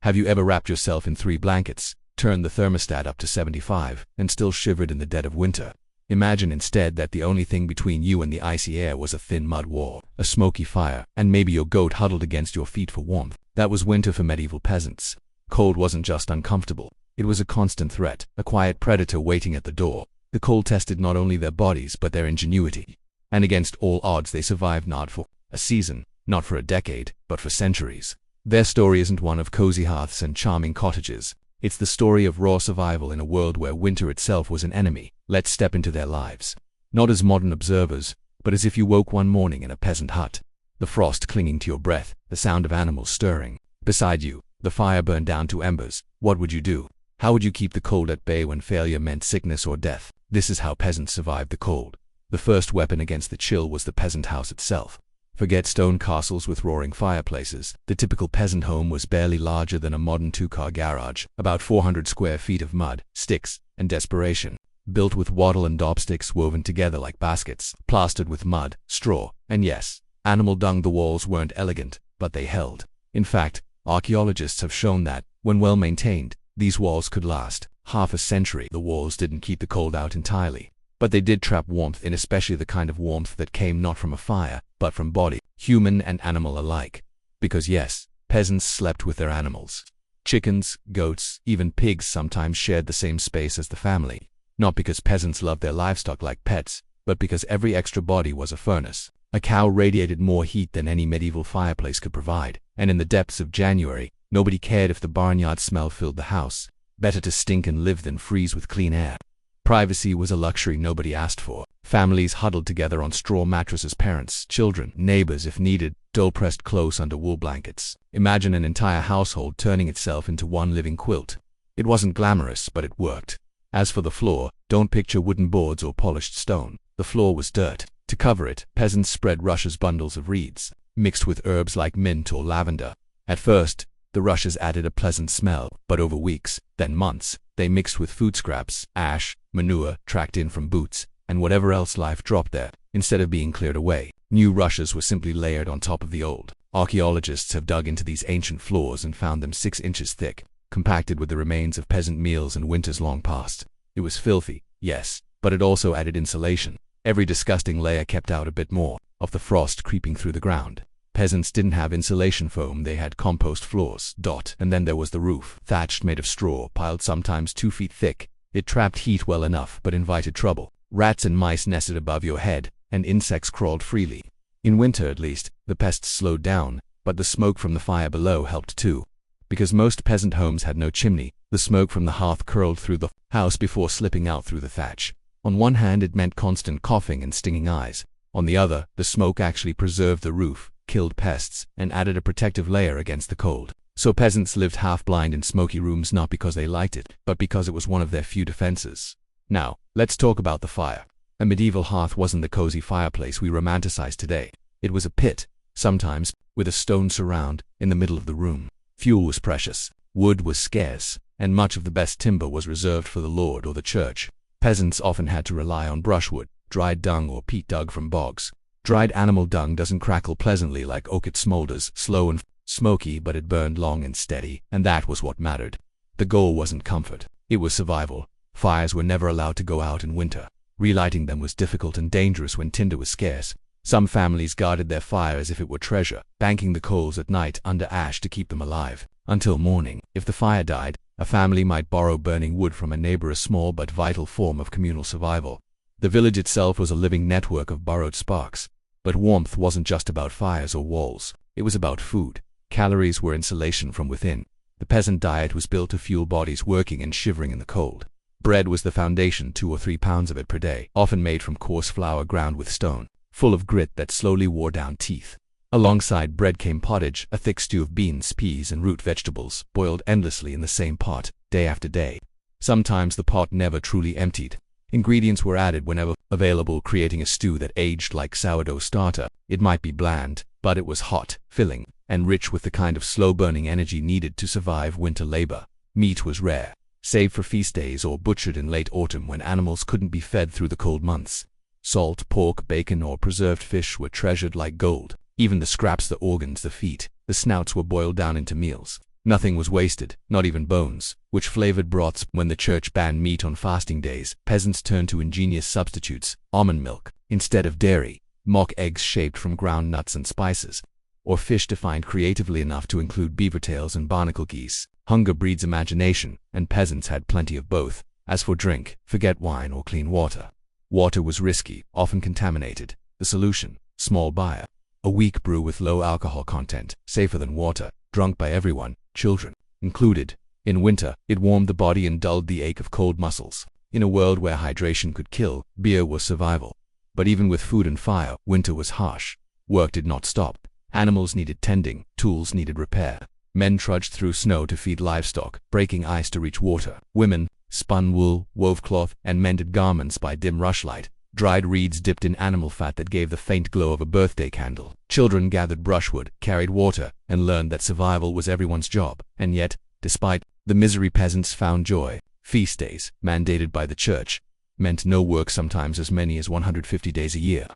Have you ever wrapped yourself in 3 blankets, turned the thermostat up to 75, and still shivered in the dead of winter? Imagine instead that the only thing between you and the icy air was a thin mud wall, a smoky fire, and maybe your goat huddled against your feet for warmth. That was winter for medieval peasants. Cold wasn't just uncomfortable. It was a constant threat, a quiet predator waiting at the door. The cold tested not only their bodies but their ingenuity. And against all odds they survived not for a season, not for a decade, but for centuries. Their story isn't one of cozy hearths and charming cottages. It's the story of raw survival in a world where winter itself was an enemy. Let's step into their lives. Not as modern observers, but as if you woke one morning in a peasant hut. The frost clinging to your breath, the sound of animals stirring. Beside you, the fire burned down to embers. What would you do? How would you keep the cold at bay when failure meant sickness or death? This is how peasants survived the cold. The first weapon against the chill was the peasant house itself. Forget stone castles with roaring fireplaces. The typical peasant home was barely larger than a modern 2-car garage, about 400 square feet of mud, sticks, and desperation. Built with wattle and daub sticks woven together like baskets, plastered with mud, straw, and yes, animal dung. The walls weren't elegant, but they held. In fact, archaeologists have shown that, when well maintained, these walls could last half a century. The walls didn't keep the cold out entirely, but they did trap warmth in, especially the kind of warmth that came not from a fire, but from body, human and animal alike. Because yes, peasants slept with their animals. Chickens, goats, even pigs sometimes shared the same space as the family. Not because peasants loved their livestock like pets, but because every extra body was a furnace. A cow radiated more heat than any medieval fireplace could provide, and in the depths of January, nobody cared if the barnyard smell filled the house. Better to stink and live than freeze with clean air. Privacy was a luxury nobody asked for. Families huddled together on straw mattresses, parents, children, neighbors if needed, dull pressed close under wool blankets. Imagine an entire household turning itself into one living quilt. It wasn't glamorous, but it worked. As for the floor, don't picture wooden boards or polished stone. The floor was dirt. To cover it, peasants spread rushes, bundles of reeds, mixed with herbs like mint or lavender. At first, the rushes added a pleasant smell, but over weeks, then months, they mixed with food scraps, ash, manure tracked in from boots, and whatever else life dropped there. Instead of being cleared away, new rushes were simply layered on top of the old. Archaeologists have dug into these ancient floors and found them 6 inches thick, compacted with the remains of peasant meals and winters long past. It was filthy, yes, but it also added insulation. Every disgusting layer kept out a bit more of the frost creeping through the ground. Peasants didn't have insulation foam, they had compost floors. And then there was the roof, thatched, made of straw, piled sometimes 2 feet thick. It trapped heat well enough, but invited trouble. Rats and mice nested above your head, and insects crawled freely. In winter, at least, the pests slowed down, but the smoke from the fire below helped too. Because most peasant homes had no chimney, the smoke from the hearth curled through the house before slipping out through the thatch. On one hand, it meant constant coughing and stinging eyes. On the other, the smoke actually preserved the roof, killed pests, and added a protective layer against the cold. So peasants lived half-blind in smoky rooms not because they liked it, but because it was one of their few defenses. Now, let's talk about the fire. A medieval hearth wasn't the cozy fireplace we romanticize today. It was a pit, sometimes, with a stone surround, in the middle of the room. Fuel was precious, wood was scarce, and much of the best timber was reserved for the Lord or the church. Peasants often had to rely on brushwood, dried dung or peat dug from bogs. Dried animal dung doesn't crackle pleasantly like oak. It smolders, slow and smoky, but it burned long and steady, and that was what mattered. The goal wasn't comfort, it was survival. Fires were never allowed to go out in winter. Relighting them was difficult and dangerous when tinder was scarce. Some families guarded their fire as if it were treasure, banking the coals at night under ash to keep them alive. Until morning, if the fire died, a family might borrow burning wood from a neighbor, a small but vital form of communal survival. The village itself was a living network of borrowed sparks. But warmth wasn't just about fires or walls. It was about food. Calories were insulation from within. The peasant diet was built to fuel bodies working and shivering in the cold. Bread was the foundation, 2 or 3 pounds of it per day, often made from coarse flour ground with stone, full of grit that slowly wore down teeth. Alongside bread came pottage, a thick stew of beans, peas, and root vegetables, boiled endlessly in the same pot, day after day. Sometimes the pot never truly emptied. Ingredients were added whenever available, creating a stew that aged like sourdough starter. It might be bland, but it was hot, filling, and rich with the kind of slow-burning energy needed to survive winter labor. Meat was rare, saved for feast days or butchered in late autumn when animals couldn't be fed through the cold months. Salt, pork, bacon, or preserved fish were treasured like gold. Even the scraps, the organs, the feet, the snouts were boiled down into meals. Nothing was wasted, not even bones, which flavored broths. When the church banned meat on fasting days, peasants turned to ingenious substitutes: almond milk instead of dairy, mock eggs shaped from ground nuts and spices, or fish defined creatively enough to include beaver tails and barnacle geese. Hunger breeds imagination, and peasants had plenty of both. As for drink, forget wine or clean water. Water was risky, often contaminated. The solution: small beer. A weak brew with low alcohol content, safer than water, drunk by everyone, children included. In winter, it warmed the body and dulled the ache of cold muscles. In a world where hydration could kill, beer was survival. But even with food and fire, winter was harsh. Work did not stop. Animals needed tending, tools needed repair. Men trudged through snow to feed livestock, breaking ice to reach water. Women spun wool, wove cloth, and mended garments by dim rushlight. Dried reeds dipped in animal fat that gave the faint glow of a birthday candle. Children gathered brushwood, carried water, and learned that survival was everyone's job. And yet, despite the misery, peasants found joy. Feast days, mandated by the church, meant no work, sometimes as many as 150 days a year.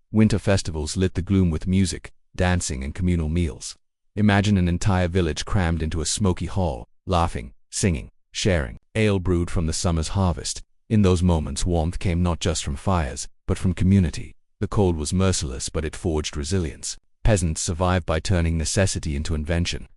Winter festivals lit the gloom with music, dancing, and communal meals. Imagine an entire village crammed into a smoky hall, laughing, singing, sharing ale brewed from the summer's harvest. In those moments, warmth came not just from fires, but from community. The cold was merciless, but it forged resilience. Peasants survived by turning necessity into invention.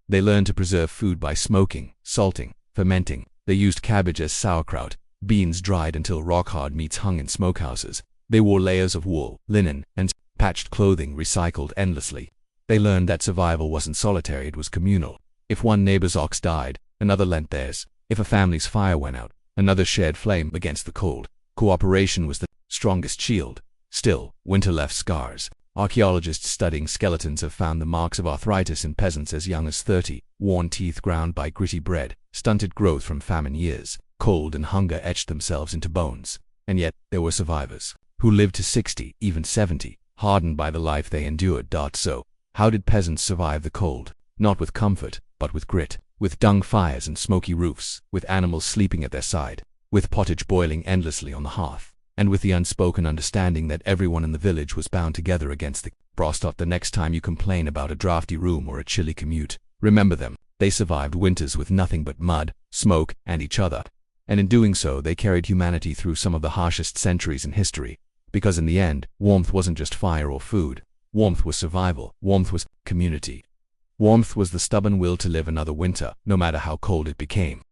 They learned to preserve food by smoking, salting, fermenting. They used cabbage as sauerkraut, beans dried until rock-hard meats hung in smokehouses. They wore layers of wool, linen, and patched clothing recycled endlessly. They learned that survival wasn't solitary, it was communal. If one neighbor's ox died, another lent theirs. If a family's fire went out, another shared flame against the cold. Cooperation was the strongest shield. Still, winter left scars. Archaeologists studying skeletons have found the marks of arthritis in peasants as young as 30, worn teeth ground by gritty bread, stunted growth from famine years. Cold and hunger etched themselves into bones. And yet, there were survivors who lived to 60, even 70, hardened by the life they endured. So, how did peasants survive the cold? Not with comfort, but with grit. With dung fires and smoky roofs, with animals sleeping at their side, with pottage boiling endlessly on the hearth, and with the unspoken understanding that everyone in the village was bound together against the frost. The next time you complain about a drafty room or a chilly commute, remember them. They survived winters with nothing but mud, smoke, and each other. And in doing so, they carried humanity through some of the harshest centuries in history. Because in the end, warmth wasn't just fire or food. Warmth was survival. Warmth was community. Warmth was the stubborn will to live another winter, no matter how cold it became.